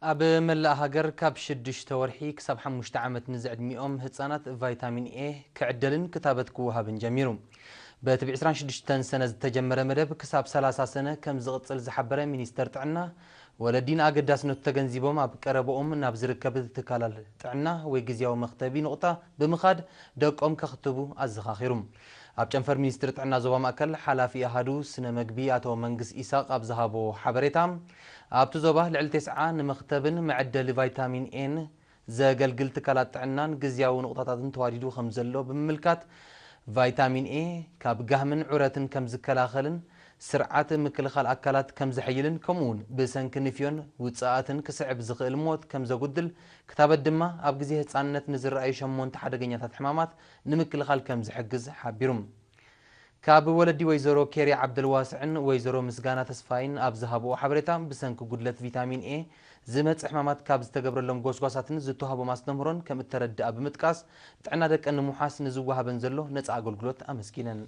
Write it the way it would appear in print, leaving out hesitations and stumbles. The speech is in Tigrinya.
ኣብ መላእ ሃገር ካብ 6 ወርሒ ክሳብ 5 ዓመት ንዝዕድሚኦም ህፃናት ቫይታሚን ኤ ክዕደልን ክታበት ክወሃብን ጀሚሩ በቲ 26 ሰነ ዝተጀመረ መደብ ክሳብ 30 ሰነ ከም ዝቕፅል ዝሓበረ ሚኒስተር ጥዕና ወለዲን ኣገዳስነቱ ተገንዚቦም ኣብ ቀረበኦም ናብ ዝርከብ ትካላል ጥዕና ወይ ግዝያዊ መኽተቢ ንቑጣ ብምኻድ ደቆም ከኽትቡ ኣዘኻኺሩ ኣብ ጨንፈር ሚኒስትር ጥዕና ዞባ ማእከል ሓላፊ ኣሃዱ ስነ መግቢ ኣቶ መንግስ ኢሳቅ ኣብ ዝሃቦ ሓበሬታ ኣብቲ ዞባ ልዕሊ 9 ንመኽተብን መዕደሊ ቫይታሚን ኤን ዘገልግል ትካላት ጥዕናን ግዝያዊ ንቑጣታትን ተዋዲዱ ከም ዘሎ ብምምልካት ቫይታሚን ኤ ካብ ጋህምን ዑረትን ከም ዝከላኸልን ስርዓት ምክልኻል ኣካላት ከም ዝሕይልን ከምኡውን ብሰንኪ ንፍዮን ውፅኣትን ክስዕብ ዝኽእል ሞት ከም ዘጉድል ክታበት ድማ ኣብ ግዜ ህፃንነት ንዝረኣዩ 8 ሓደገኛታት ሕማማት ንምክልኻል ከም ዝሕግዝ ሓቢሩም ካብ ወለዲ ወይዘሮ ኬርያ ዓብደልዋስዕን ወይዘሮ ምስጋና ተስፋይን ኣብ ዝሃብኦ ሓበሬታ ብሰንኪ ጉድለት ቪታሚን ኤ ዝመፅእ ሕማማት ካብ ዝተገብረሎም ጎስጓሳትን ዝተዋህቦም ኣስተምህሮን ከም እተረድኣ ብምጥቃስ ጥዕና ደቀን ንምሓስ ንዝወሃበን ዘሎ ነፃ ኣገልግሎት ኣመስጊነን